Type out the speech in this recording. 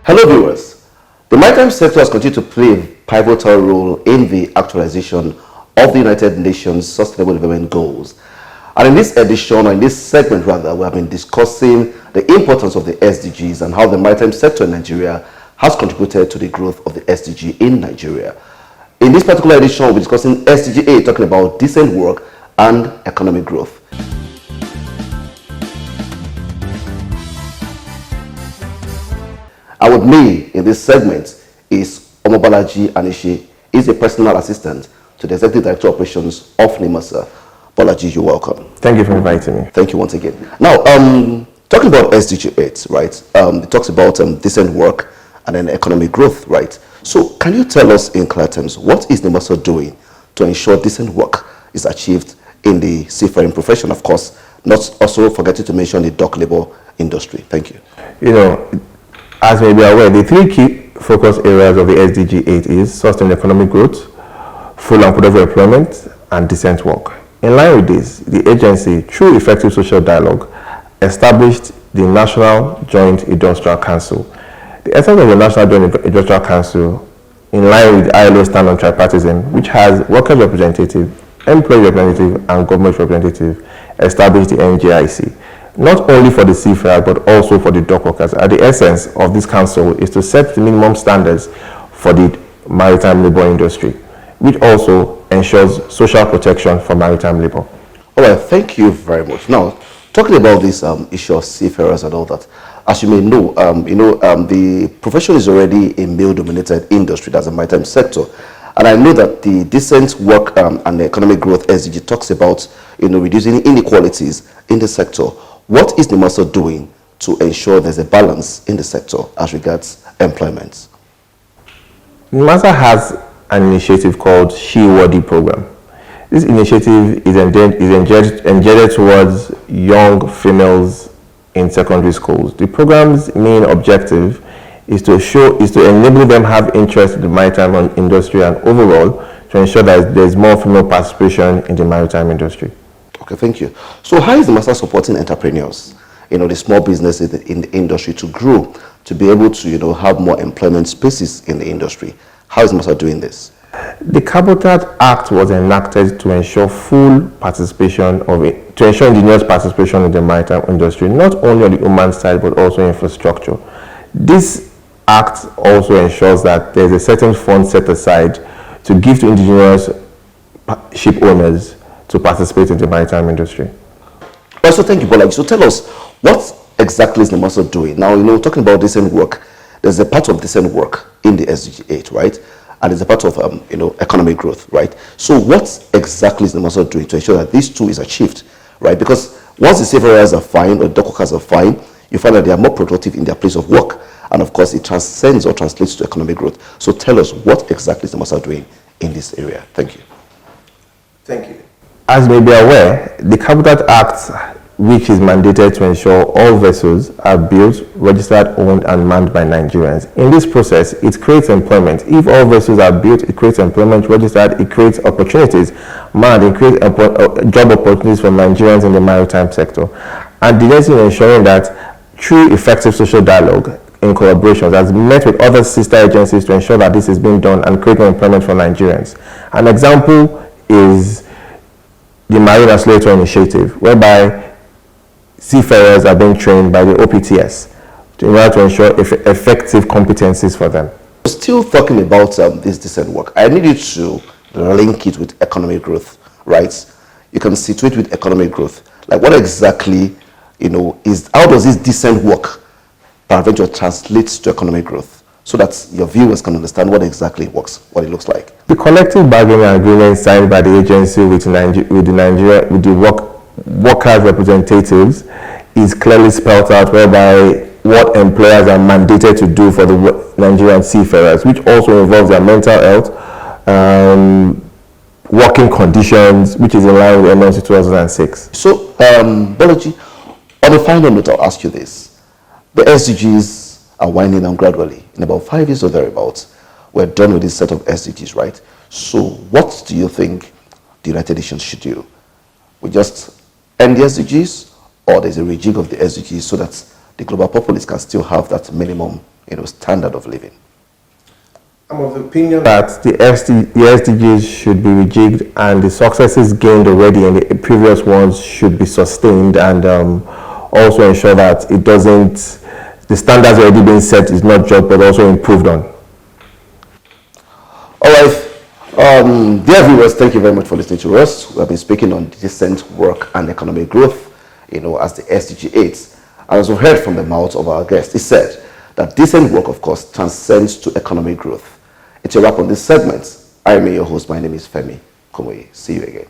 Hello viewers. The maritime sector has continued to play a pivotal role in the actualization of the United Nations Sustainable Development Goals. And in this edition, or in this segment rather, we have been discussing the importance of the SDGs and how the maritime sector in Nigeria has contributed to the growth of the SDG in Nigeria. In this particular edition, we'll be discussing SDG 8, talking about decent work and economic growth. And with me in this segment is Omobolaji Anise. He's a personal assistant to the Executive Director of Operations of NIMASA. Bolaji, you're welcome. Thank you for inviting me. Thank you once again. Now, talking about SDG 8, right? It talks about decent work and then economic growth, right? So can you tell us in clear terms, what is NIMASA doing to ensure decent work is achieved in the seafaring profession? Of course, not also forgetting to mention the dock labor industry. Thank you. You know, as may be aware, the three key focus areas of the SDG 8 is sustained economic growth, full and productive employment, and decent work. In line with this, the agency, through effective social dialogue, established the National Joint Industrial Council. The essence of the National Joint Industrial Council, in line with the ILO standard on tripartism, which has workers' representative, employee representative, and government representative, established the NJIC. Not only for the seafarers, but also for the dock workers. At the essence of this council is to set the minimum standards for the maritime labor industry, which also ensures social protection for maritime labor. All right, thank you very much. Now, talking about this issue of seafarers and all that, as you may know, the profession is already a male-dominated industry, that's the maritime sector. And I know that the decent work and the economic growth SDG talks about, reducing inequalities in the sector. What is NIMASA doing to ensure there's a balance in the sector as regards employment? NIMASA has an initiative called She Worthy program. This initiative is engended towards young females in secondary schools. The program's main objective is to enable them have interest in the maritime industry and overall to ensure that there's more female participation in the maritime industry. Okay, thank you. So how is NIMASA supporting entrepreneurs, the small businesses in the industry to grow, to be able to, have more employment spaces in the industry? How is NIMASA doing this? The Cabotage Act was enacted to ensure full participation to ensure engineers' participation in the maritime industry, not only on the human side, but also infrastructure. This act also ensures that there's a certain fund set aside to give to indigenous ship owners to participate in the maritime industry. Also, thank you, Bolaji. So tell us, what exactly is NIMASA doing? Now, talking about decent work, there's a part of decent work in the SDG 8, right? And there's a part of, economic growth, right? So what exactly is NIMASA doing to ensure that these two is achieved, right? Because once the seafarers are fine or the dock workers are fine, you find that they are more productive in their place of work. And of course, it transcends or translates to economic growth. So tell us, what exactly is NIMASA doing in this area? Thank you. Thank you. As may be aware, the Cabotage Act, which is mandated to ensure all vessels are built, registered, owned, and manned by Nigerians. In this process, it creates employment. If all vessels are built, it creates employment, registered, it creates opportunities, manned, it creates job opportunities for Nigerians in the maritime sector. And the agency ensuring that through effective social dialogue in collaborations has met with other sister agencies to ensure that this is being done and creating employment for Nigerians. An example is the Marine Accelerator Initiative, whereby seafarers are being trained by the OPTS in order to ensure effective competencies for them. Still talking about this decent work, I need you to link it with economic growth, right? You can situate with economic growth. Like what exactly, how does this decent work peradventure translates to economic growth, so that your viewers can understand what exactly works, what it looks like? The collective bargaining agreement signed by the agency with the workers' representatives is clearly spelled out, whereby what employers are mandated to do for the Nigerian seafarers, which also involves their mental health, working conditions, which is in line with NIMASA 2006. So, Bolaji, on a final note, I'll ask you this. The SDGs are winding down gradually. In about 5 years or thereabouts, we're done with this set of SDGs, right? So what do you think the United Nations should do? We just end the SDGs, or there's a rejig of the SDGs so that the global populace can still have that minimum standard of living? I'm of the opinion that the SDGs should be rejigged, and the successes gained already in the previous ones should be sustained, and also ensure that the standards already being set is not dropped but also improved on. All right. Dear viewers, thank you very much for listening to us. We have been speaking on decent work and economic growth, as the SDG 8. And as we heard from the mouth of our guest, he said that decent work, of course, transcends to economic growth. It's a wrap on this segment. I am your host. My name is Femi Kumuyi. See you again.